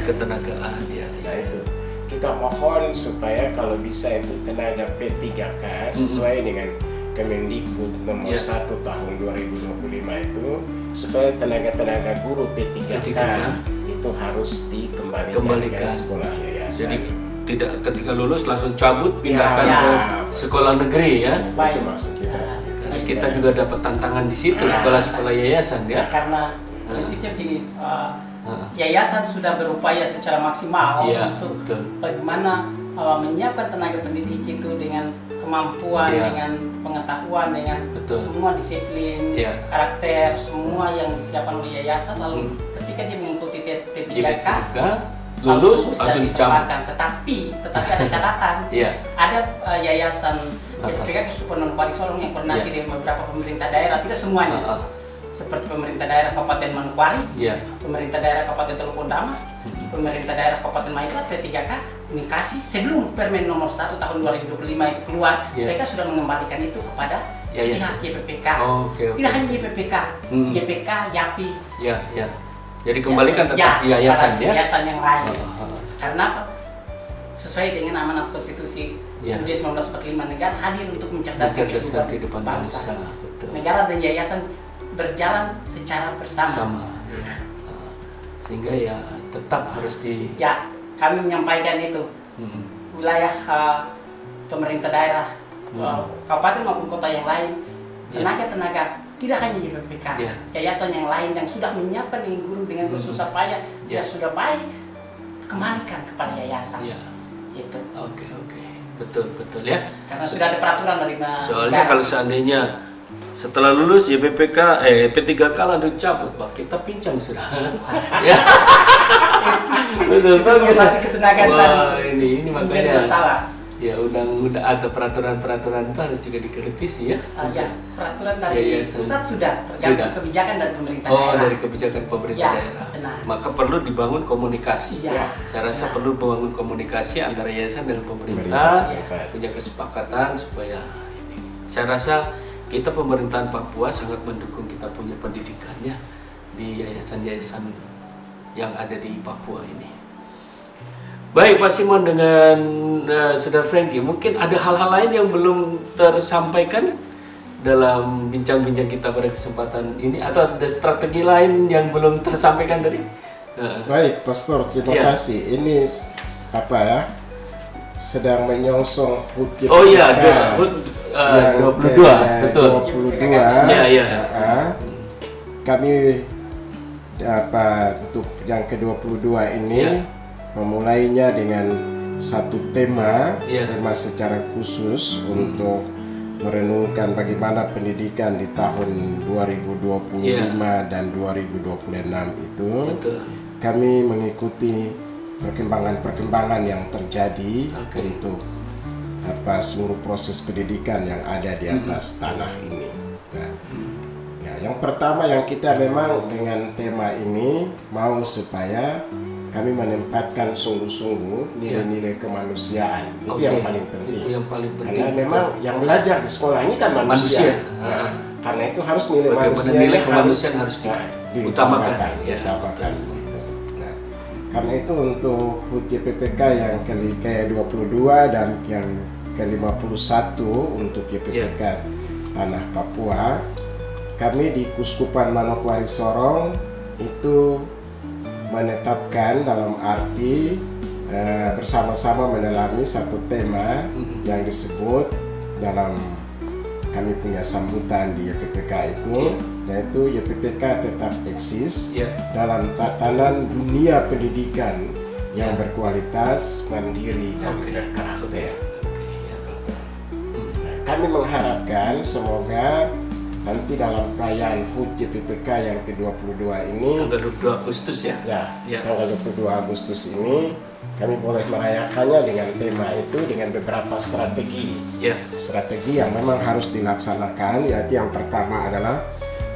ketenagaan. Nah itu kita mohon supaya kalau bisa itu tenaga P3K sesuai dengan Kemendikbud nomor 1 tahun 2025 itu supaya tenaga-tenaga guru P3K itu harus dikembalikan ke sekolah yayasan. Jadi tidak ketika lulus langsung cabut pindahkan ke sekolah negeri ya. Itu maksud kita. Kita juga dapat tantangan di situ sekolah-sekolah yayasan ya. Karena prinsipnya begini, yayasan sudah berupaya secara maksimal untuk bagaimana menyiapkan tenaga pendidik itu dengan kemampuan, dengan pengetahuan, dengan semua disiplin, karakter, semua yang disiapkan oleh yayasan. Lalu ketika dia mengikuti tes P3K, lulus langsung dicabut. Tetapi ada catatan. Ada yayasan YPPK Keuskupan Manokwari Sorong yang koordinasi dengan beberapa pemerintah daerah, tidak semuanya. Seperti pemerintah daerah Kabupaten Manokwari, pemerintah daerah Kabupaten Teluk Bondama, pemerintah daerah Kabupaten Maibrat, P3K dikasih sebelum Permen nomor 1 tahun 2025 itu keluar, mereka sudah mengembalikan itu kepada pihak YPPK. Tidak hanya YPPK, YPK, YAPIS. Jadi kembalikan tetap yayasan ya. Yayasan yang lain. Karena apa? Sesuai dengan amanat konstitusi UUD 1945, negara hadir untuk mencerdaskan kehidupan bangsa. Negara dan yayasan berjalan secara bersama. Sehingga ya tetap harus di. Kami menyampaikan itu wilayah pemerintah daerah, kabupaten maupun kota yang lain, tenaga-tenaga tidak hanya YPPK, yayasan yang lain yang sudah menyiapkan guru dengan bersusah payah, sudah baik, kembalikan kepada yayasan. Itu. Oke, betul ya. Karena sudah ada peraturan dari soalnya kalau seandainya setelah lulus YPPK, P3K langsung cabut, kita pincang sudah. Ya. Betul ketenagaan ini makanya. Ya udah ada peraturan-peraturan itu harus juga dikritisi ya. Peraturan dari pusat sudah tergantung kebijakan dari pemerintah daerah. Dari kebijakan pemerintah daerah. Benar. Maka perlu dibangun komunikasi. Saya rasa perlu membangun komunikasi antara yayasan dengan pemerintah, punya kesepakatan supaya ini. Saya rasa kita pemerintahan Papua sangat mendukung kita punya pendidikannya di yayasan-yayasan yang ada di Papua ini. Baik Pak Simon dengan Saudara Frankie, mungkin ada hal-hal lain yang belum tersampaikan dalam bincang-bincang kita pada kesempatan ini, atau ada strategi lain yang belum tersampaikan tadi? Baik Pastor, terima kasih. Ini apa ya? Sedang menyongsong HUT YPPK. HUT 22, betul. 22. Kami untuk yang ke-22 ini memulainya dengan satu tema secara khusus untuk merenungkan bagaimana pendidikan di tahun 2025 dan 2026 itu. Kami mengikuti perkembangan-perkembangan yang terjadi untuk seluruh proses pendidikan yang ada di atas tanah ini. Yang pertama yang kita memang dengan tema ini mau supaya kami menempatkan sungguh-sungguh nilai-nilai kemanusiaan. Itu yang paling penting. Karena memang yang belajar di sekolah ini kan manusia. Karena itu harus nilai manusia harus diutamakan. Gitu. Karena itu untuk HUT YPPK yang ke-22 dan yang ke-51 untuk YPPK Tanah Papua, kami di Keuskupan Manokwari Sorong itu menetapkan dalam arti bersama-sama mendalami satu tema yang disebut dalam kami punya sambutan di YPPK itu, yaitu YPPK tetap eksis dalam tatanan dunia pendidikan yang berkualitas, mandiri, dan berkarakter. Kami mengharapkan semoga nanti dalam perayaan HUT YPPK yang ke-22 ini, tanggal 22 Agustus tanggal 22 Agustus ini kami boleh merayakannya dengan tema itu dengan beberapa strategi. Strategi yang memang harus dilaksanakan, yaitu yang pertama adalah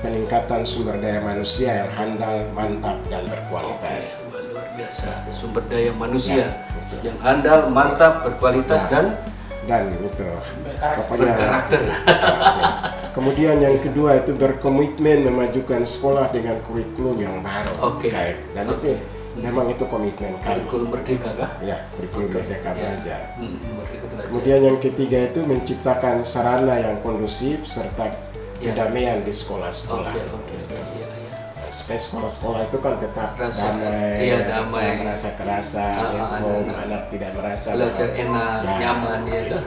peningkatan sumber daya manusia yang handal, mantap, dan berkualitas. Luar biasa, sumber daya manusia yang handal, mantap, berkualitas dan itu berkarakter. Kemudian yang kedua itu berkomitmen memajukan sekolah dengan kurikulum yang baru. Dan itu memang itu komitmen kami. Kurikulum Merdeka kah? Ya, kurikulum Merdeka Belajar. Merdeka Belajar. Kemudian yang ketiga itu menciptakan sarana yang kondusif serta kedamaian di sekolah-sekolah. Supaya sekolah-sekolah itu kan tetap damai, merasa kerasa, anak tidak merasa belajar enak, nyaman ya.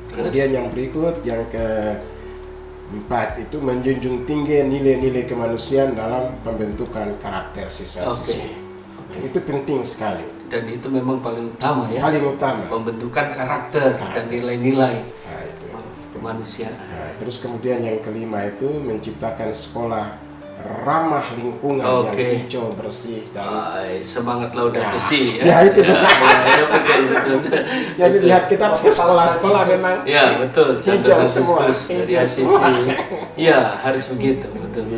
Kemudian yang berikut, yang keempat itu menjunjung tinggi nilai-nilai kemanusiaan dalam pembentukan karakter siswa-siswi. Itu penting sekali. Dan itu memang paling utama ya. Paling utama. Pembentukan karakter. Dan nilai-nilai kemanusiaan. Terus kemudian yang kelima itu menciptakan sekolah ramah lingkungan yang hijau, bersih dan semangat Laudato Si ya itu benar. Jadi lihat kita pakai sekolah-sekolah memang betul hijau semua, hijau semua. Ya harus begitu, betul.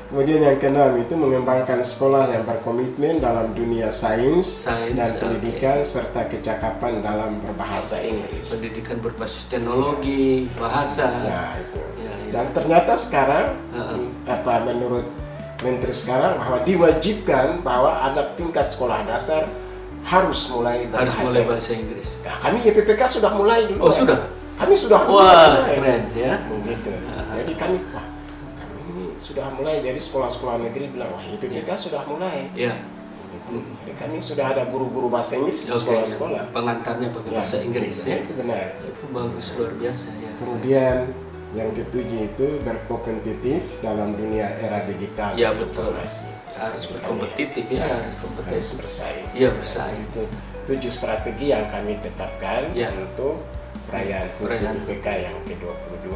Kemudian yang keenam itu mengembangkan sekolah yang berkomitmen dalam dunia sains dan pendidikan serta kecakapan dalam berbahasa Inggris. Pendidikan berbasis teknologi, bahasa. Ya itu. Dan ternyata sekarang menurut Menteri sekarang bahwa diwajibkan bahwa anak tingkat sekolah dasar harus mulai bahasa Inggris. Ya, kami YPPK sudah mulai dulu. Oh sudah? Kami sudah mulai. Wah keren ya. Begitu. Jadi kami ini sudah mulai. Jadi sekolah-sekolah negeri bilang wah YPPK sudah mulai. Iya. Gitu. Jadi kami sudah ada guru-guru bahasa Inggris di sekolah-sekolah. Pengantarnya pakai bahasa Inggris ya. Itu benar. Itu bagus, luar biasa ya. Kemudian yang ketujuh itu berkompetitif dalam dunia era digital. Ya betul. Harus berkompetitif ya, harus kompetitif. Harus bersaing. Iya bersaing. Itu 7 strategi yang kami tetapkan untuk perayaan HUT YPPK yang ke-22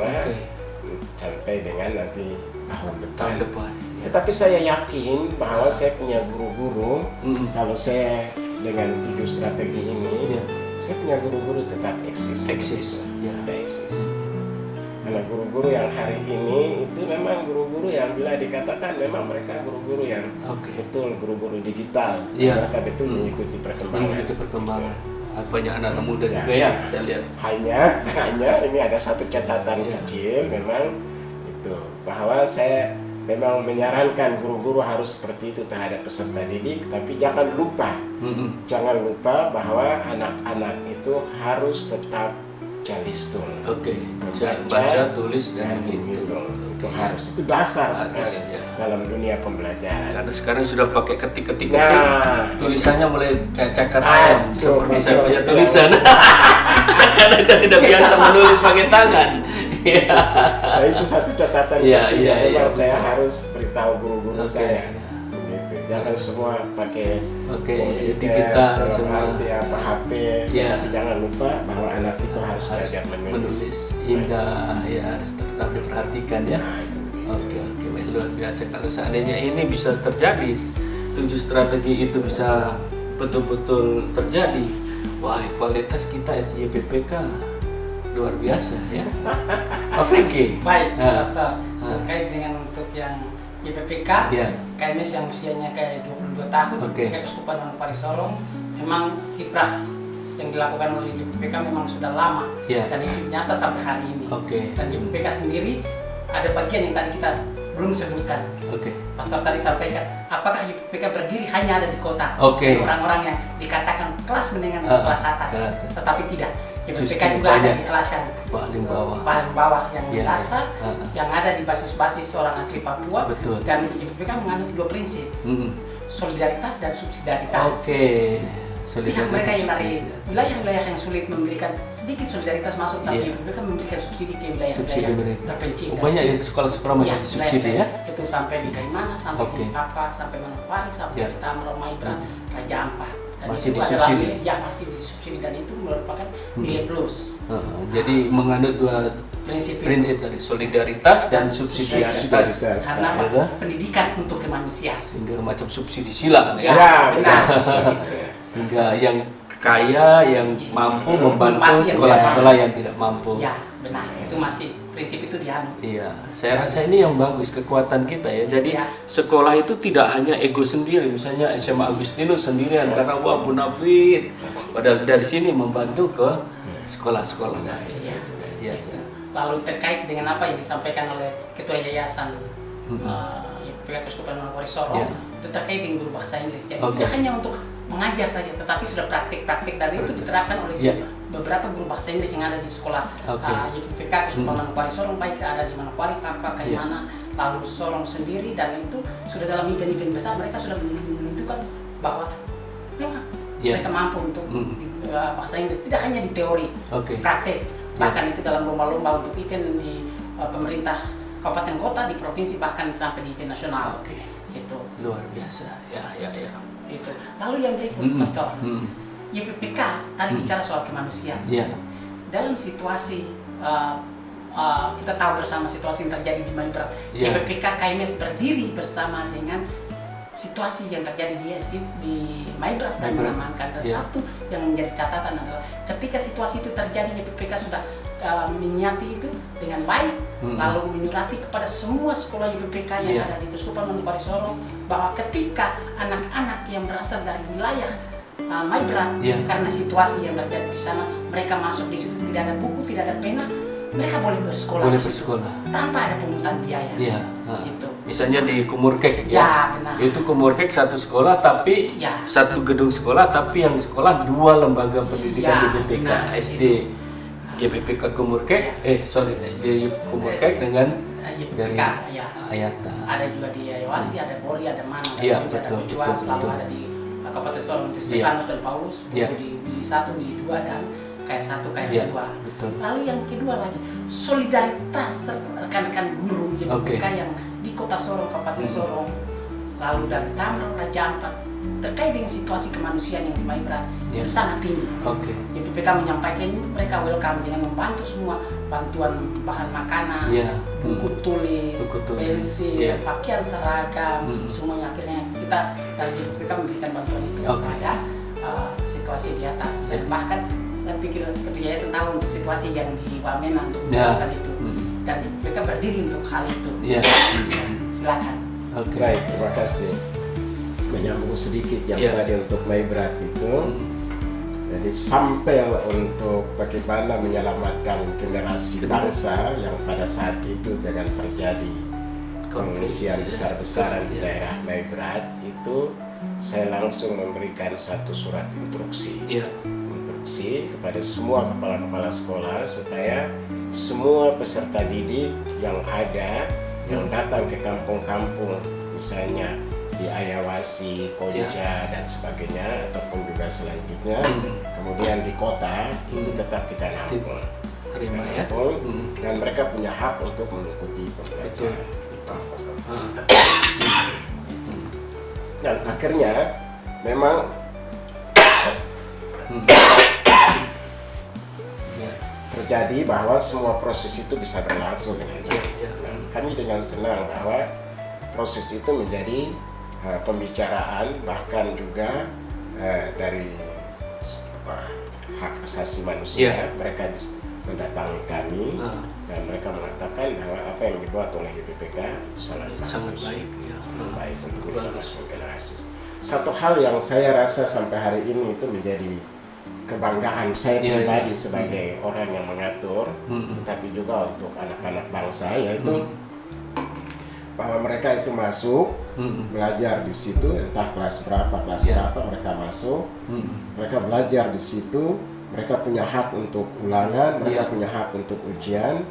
sampai dengan nanti tahun depan. Tetapi saya yakin bahwa saya punya guru-guru, kalau saya dengan 7 strategi ini, saya punya guru-guru tetap eksis. Ada eksis. Karena guru-guru yang hari ini itu memang guru-guru yang bila dikatakan memang mereka guru-guru yang betul guru-guru digital. Mereka betul mengikuti perkembangan. Banyak anak muda juga ya, saya lihat. Hanya ini ada satu catatan kecil memang itu bahwa saya memang menyarankan guru-guru harus seperti itu terhadap peserta didik, tapi jangan lupa bahwa anak-anak itu harus tetap jalistun. Baca, tulis dan menghitung. Itu harus, itu dasar sekali dalam dunia pembelajaran. Karena sekarang sudah pakai ketik-ketik, tulisannya mulai kayak cakar ayam seperti saya punya tulisan. Karena kita tidak biasa menulis pakai tangan. Nah, itu satu catatan kecil yang memang saya harus beritahu guru-guru saya. Jangan semua pakai digital semua HP, tapi jangan lupa bahwa anak itu harus belajar menulis. Indah ya, harus tetap diperhatikan ya. Oke, luar biasa. Kalau seandainya ini bisa terjadi, 7 strategi itu bisa betul-betul terjadi, wah kualitas kita SJPPK luar biasa ya. Pak Franky. Baik, terkait dengan untuk yang YPPK, KMS yang usianya kayak 22 tahun, Keuskupan Manokwari Sorong, memang kiprah yang dilakukan oleh YPPK memang sudah lama dan itu nyata sampai hari ini. Dan YPPK sendiri ada bagian yang tadi kita belum sebutkan. Pastor tadi sampaikan, apakah YPPK berdiri hanya ada di kota? Orang-orang yang dikatakan kelas menengah dan kelas atas, tetapi tidak. YPPK juga ada di kelas yang paling bawah yang dasar, yang ada di basis-basis orang asli Papua. Dan YPPK mengandung 2 prinsip, solidaritas dan subsidiaritas. Mereka yang dari wilayah-wilayah yang sulit memberikan sedikit solidaritas masuk, tapi YPPK memberikan subsidi ke wilayah-wilayah terpencil. Banyak yang sekolah-sekolah masih disubsidi ya? Itu sampai di Kaimana, sampai di Papua, sampai Manokwari, sampai di Tamro, Maibrat, Raja Ampat. Masih disubsidi? Ya, masih disubsidi dan itu merupakan nilai plus. Jadi mengandung 2 prinsip dari solidaritas dan subsidiaritas. Karena pendidikan untuk kemanusiaan. Sehingga macam subsidi silang ya. Benar. Sehingga yang kaya, yang mampu membantu sekolah-sekolah yang tidak mampu. Ya, benar. Itu masih prinsip itu dianut. Iya, saya rasa ini yang bagus, kekuatan kita ya. Jadi sekolah itu tidak hanya ego sendiri, misalnya SMA Agustinus sendirian karena wah Bunafid. Padahal dari sini membantu ke sekolah-sekolah lain. Iya. Lalu terkait dengan apa yang disampaikan oleh Ketua Yayasan YPPK Keuskupan Manokwari Sorong itu terkait dengan guru bahasa Inggris. Jadi tidak hanya untuk mengajar saja, tetapi sudah praktik-praktik dan itu diterapkan oleh beberapa guru bahasa Inggris yang ada di sekolah YPPK Keuskupan Manokwari Sorong, baik ada di Manokwari, Fakfak, Kaimana, lalu Sorong sendiri, dan itu sudah dalam event-event besar mereka sudah menunjukkan bahwa memang mereka mampu untuk bahasa Inggris, tidak hanya di teori, praktek, bahkan itu dalam lomba-lomba untuk event di pemerintah kabupaten kota, di provinsi, bahkan sampai di event nasional. Itu luar biasa. Itu. Lalu yang berikut, Pastor, YPPK tadi bicara soal kemanusiaan. Dalam situasi kita tahu bersama situasi yang terjadi di Maibrat, YPPK KMS berdiri bersama dengan situasi yang terjadi di Maibrat dan mengamankan. Dan satu yang menjadi catatan adalah ketika situasi itu terjadi, YPPK sudah menyati itu dengan baik, lalu menyurati kepada semua sekolah YPPK yang ada di Keuskupan Manokwari Sorong bahwa ketika anak-anak yang berasal dari wilayah Maibrat, karena situasi yang terjadi di sana, mereka masuk di situ tidak ada buku, tidak ada pena, mereka boleh bersekolah tanpa ada pungutan biaya. Gitu. Misalnya di Kumurkek, benar. Itu Kumurkek satu sekolah tapi satu gedung sekolah, tapi yang sekolah dua lembaga pendidikan YPPK, SD YPPK Kumurkek, SD Kumurkek dengan dari Ayata. Ada juga di Ayawasi, ada Bori, ada Mana, ada Kucuan, selalu ada di Kabupaten Sorong, di Stefanus dan Paulus, di 1, di 2, dan KR1, KR2. Lalu yang kedua lagi, solidaritas rekan-rekan guru YPPK yang di Kota Sorong, Kabupaten Sorong, lalu dari Tamron, Raja Ampat, terkait dengan situasi kemanusiaan yang di Maibrat itu sangat tinggi. YPPK menyampaikan mereka welcome dengan membantu semua bantuan bahan makanan, buku tulis, pensil, pakaian seragam, semuanya. Akhirnya kita dari YPPK memberikan bantuan itu kepada situasi di atas. Dan bahkan saya pikir ketika Yayasan tahu untuk situasi yang di Wamena untuk menjelaskan itu, dan YPPK berdiri untuk hal itu. Silakan. Baik, terima kasih. Menyambung sedikit yang tadi untuk Maibrat itu, jadi sampel untuk bagaimana menyelamatkan generasi bangsa yang pada saat itu dengan terjadi pengungsian besar-besaran di daerah Maibrat itu, saya langsung memberikan satu surat instruksi kepada semua kepala-kepala sekolah supaya semua peserta didik yang ada yang datang ke kampung-kampung, misalnya di Ayawasi, Konja, dan sebagainya, ataupun juga selanjutnya, kemudian di kota itu tetap kita nampung, dan mereka punya hak untuk mengikuti pembelajaran. Dan akhirnya memang terjadi bahwa semua proses itu bisa berlangsung dengan baik. Kami dengan senang bahwa proses itu menjadi pembicaraan, bahkan juga dari hak asasi manusia, mereka mendatangi kami dan mereka mengatakan bahwa apa yang dibuat oleh YPPK itu sangat baik, sangat baik untuk menyelamatkan generasi. Satu hal yang saya rasa sampai hari ini itu menjadi kebanggaan saya pribadi sebagai orang yang mengatur, tetapi juga untuk anak-anak bangsa, yaitu bahwa mereka itu masuk belajar di situ, entah kelas berapa mereka masuk, mereka belajar di situ, mereka punya hak untuk ulangan, mereka punya hak untuk ujian.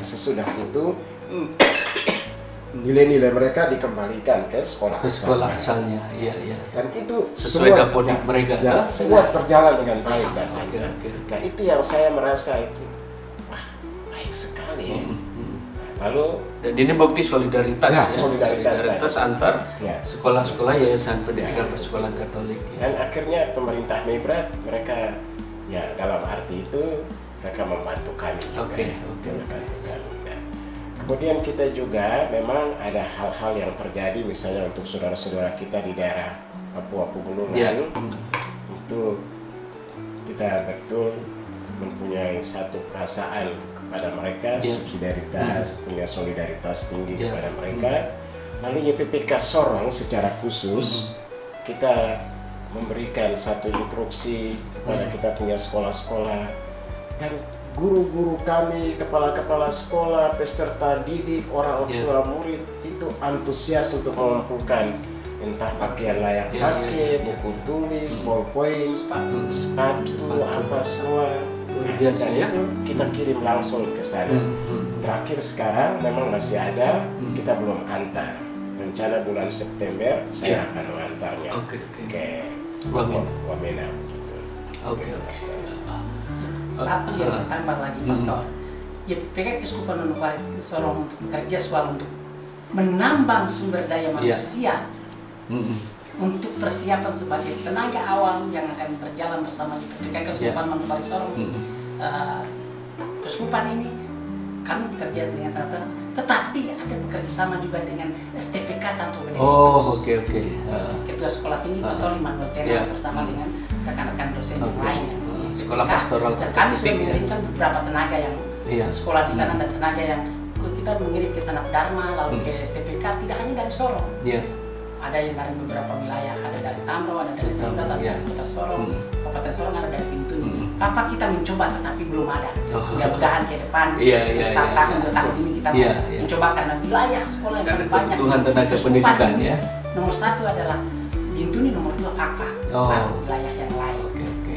Sesudah itu nilai-nilai mereka dikembalikan ke sekolah asalnya. Dan itu sesuai dapodik mereka. Semua berjalan dengan baik dan lancar. Nah itu yang saya merasa itu baik sekali. Lalu dan ini bukti solidaritas, solidaritas antar sekolah-sekolah Yayasan Pendidikan Persekolahan Katolik. Dan akhirnya pemerintah Maibrat mereka dalam arti itu mereka membantu kami juga, membantu kami. Nah, kemudian kita juga memang ada hal-hal yang terjadi, misalnya untuk saudara-saudara kita di daerah Papua Pegunungan, itu kita betul mempunyai satu perasaan pada mereka, subsidiaritas, punya solidaritas tinggi kepada mereka. Lalu YPPK Sorong secara khusus kita memberikan satu instruksi kepada kita punya sekolah-sekolah, dan guru-guru kami, kepala-kepala sekolah, peserta didik, orang tua murid itu antusias untuk mengumpulkan entah pakaian layak pakai, buku tulis, ballpoint, sepatu, apa semua. Dan itu kita kirim langsung ke sana. Terakhir sekarang memang masih ada, kita belum antar. Rencana bulan September saya akan mengantarnya ke Wamena begitu. Satu yang saya tambah lagi, Pastor. YPPK Keuskupan Manokwari Sorong untuk bekerja soal untuk menambang sumber daya manusia untuk persiapan sebagai tenaga awal yang akan berjalan bersama YPPK Keuskupan Manokwari Sorong. Keuskupan ini kami bekerja dengan sangat, tetapi ada bekerja sama juga dengan STPK Santo Benedictus. Ketua sekolah tinggi Pastor Immanuel Tena bersama dengan rekan-rekan dosen yang lain. Sekolah pastoral. Dan kami sudah mengirimkan beberapa tenaga yang sekolah di sana dan tenaga yang kita mengirim ke Sanat Dharma lalu ke STPK tidak hanya dari Sorong. Ada yang dari beberapa wilayah, ada dari Tamro, ada dari Tenggat, ada dari Kota Sorong, Kabupaten Sorong, ada dari Bintuni. Papa kita mencoba tetapi belum ada. Mudah-mudahan ke depan saat tahun ini kita mencoba karena wilayah sekolah yang paling banyak. Kebutuhan tenaga pendidikan ya. Nomor 1 adalah Bintuni, nomor 2 Fakfa, baru wilayah yang lain.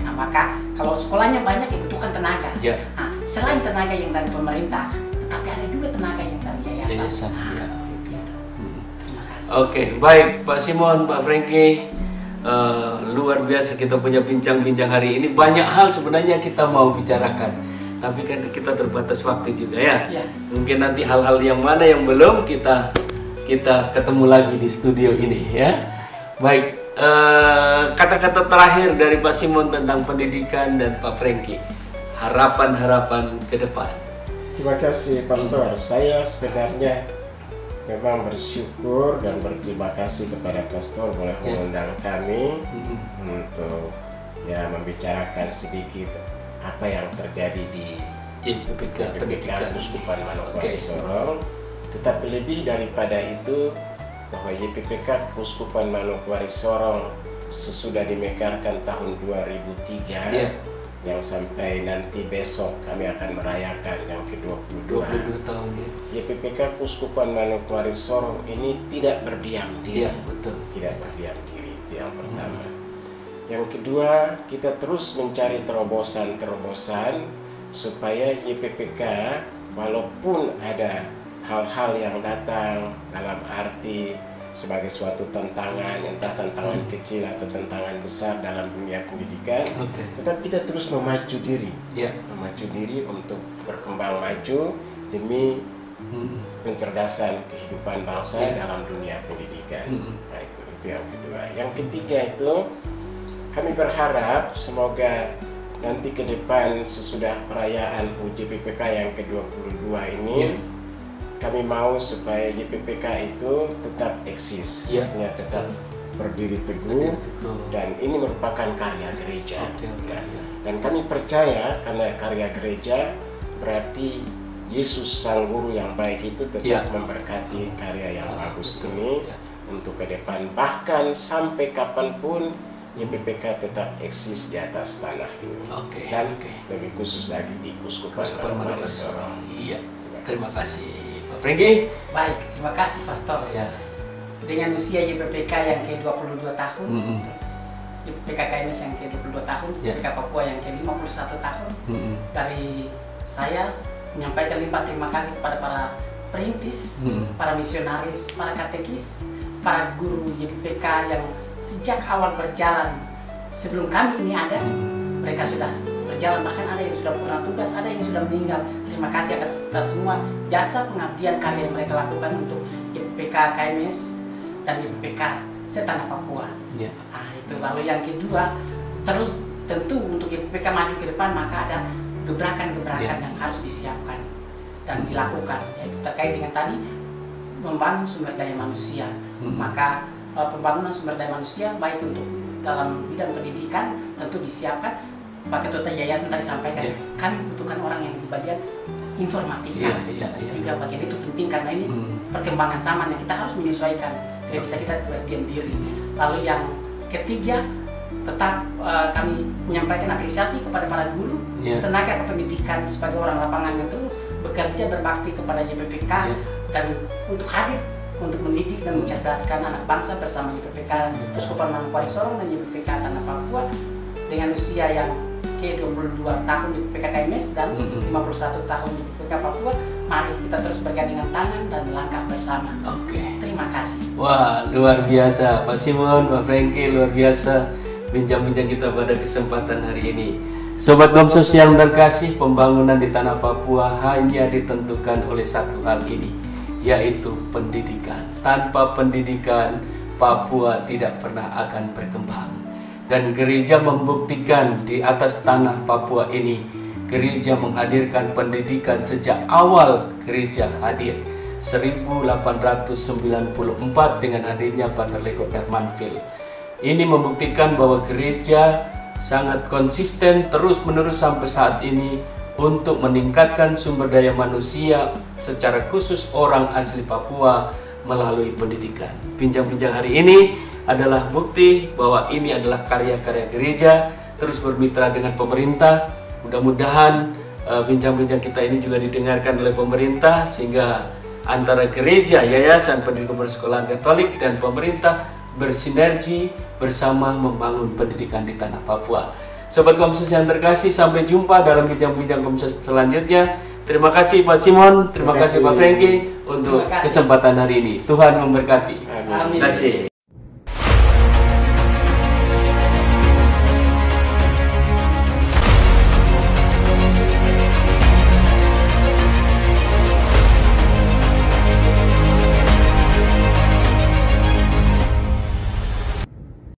Nah, maka kalau sekolahnya banyak dibutuhkan tenaga. Nah, selain tenaga yang dari pemerintah, tetapi ada juga tenaga yang dari yayasan. Oke, baik Pak Simon, Pak Franky, luar biasa kita punya bincang-bincang hari ini. Banyak hal sebenarnya kita mau bicarakan, tapi kan kita terbatas waktu juga ya. Mungkin nanti hal-hal yang mana yang belum kita ketemu lagi di studio ini ya. Baik, kata-kata terakhir dari Pak Simon tentang pendidikan dan Pak Franky, harapan-harapan ke depan. Terima kasih Pastor. Saya sebenarnya memang bersyukur dan berterima kasih kepada Pastor boleh mengundang kami untuk membicarakan sedikit apa yang terjadi di YPPK Keuskupan Manokwari Sorong. Tetapi lebih daripada itu, bahwa YPPK Keuskupan Manokwari Sorong sesudah dimekarkan tahun 2003 yang sampai nanti besok kami akan merayakan yang ke-22 tahun YPPK Keuskupan Manokwari Sorong ini tidak berdiam diri. Tidak berdiam diri, itu yang pertama. Yang kedua, kita terus mencari terobosan-terobosan supaya YPPK walaupun ada hal-hal yang datang dalam arti sebagai suatu tantangan, entah tantangan kecil atau tantangan besar dalam dunia pendidikan, tetapi kita terus memacu diri, memacu diri untuk berkembang maju demi pencerdasan kehidupan bangsa dalam dunia pendidikan. Nah, itu yang kedua. Yang ketiga itu kami berharap semoga nanti ke depan sesudah perayaan YPPK yang ke-22 ini kami mau supaya YPPK itu tetap eksis, tetap berdiri teguh, dan ini merupakan karya gereja. Dan kami percaya karena karya gereja berarti Yesus Sang Guru yang baik itu tetap memberkati karya yang bagus ini untuk ke depan, bahkan sampai kapanpun YPPK tetap eksis di atas tanah ini. Dan lebih khusus lagi di Keuskupan Manokwari Sorong. Terima kasih. Franky? Baik, terima kasih Pastor. Dengan usia YPPK yang ke-22 tahun, YPPK KMS yang ke-22 tahun, YPPK Papua yang ke-51 tahun, dari saya menyampaikan limpah terima kasih kepada para perintis, para misionaris, para katekis, para guru YPPK yang sejak awal berjalan sebelum kami ini ada, mereka sudah berjalan, bahkan ada yang sudah purna tugas, ada yang sudah meninggal. Terima kasih atas semua jasa pengabdian karya yang mereka lakukan untuk YPPK KMS dan YPPK Setanah Papua. Nah, itu. Lalu yang kedua, terus tentu untuk YPPK maju ke depan maka ada gebrakan-gebrakan yang harus disiapkan dan dilakukan, yaitu terkait dengan tadi membangun sumber daya manusia. Maka pembangunan sumber daya manusia baik untuk dalam bidang pendidikan tentu disiapkan. Pak Ketua Yayasan tadi sampaikan, kami butuhkan orang yang di bagian informatika. Juga bagian itu penting karena ini perkembangan zaman yang kita harus menyesuaikan. Tidak bisa kita berdiam diri. Lalu yang ketiga, tetap kami menyampaikan apresiasi kepada para guru, tenaga kependidikan sebagai orang lapangan yang terus bekerja berbakti kepada YPPK dan untuk hadir untuk mendidik dan mencerdaskan anak bangsa bersama YPPK Keuskupan Manokwari Sorong dan YPPK Tanah Papua dengan usia yang ke-22 tahun YPPK KMS dan 51 tahun YPPK Papua. Mari kita terus bergandengan tangan dan langkah bersama. Terima kasih. Wah, luar biasa Pak Simon, Pak Franky, luar biasa bincang-bincang kita pada kesempatan hari ini. Sobat Komsos yang terkasih, pembangunan di tanah Papua hanya ditentukan oleh satu hal ini, yaitu pendidikan. Tanpa pendidikan, Papua tidak pernah akan berkembang. Dan gereja membuktikan di atas tanah Papua ini, gereja menghadirkan pendidikan sejak awal gereja hadir 1894 dengan hadirnya Pater Lego Darmanville. Ini membuktikan bahwa gereja sangat konsisten terus-menerus sampai saat ini untuk meningkatkan sumber daya manusia secara khusus orang asli Papua melalui pendidikan. Bincang-bincang hari ini adalah bukti bahwa ini adalah karya-karya gereja, terus bermitra dengan pemerintah. Mudah-mudahan bincang-bincang kita ini juga didengarkan oleh pemerintah sehingga antara gereja, yayasan pendidikan persekolahan Katolik dan pemerintah bersinergi bersama membangun pendidikan di tanah Papua. Sobat Komsos yang terkasih, sampai jumpa dalam bincang-bincang Komsos selanjutnya. Terima kasih Pak Simon, terima kasih Pak Franky untuk kesempatan hari ini. Tuhan memberkati. Amin. Terima kasih.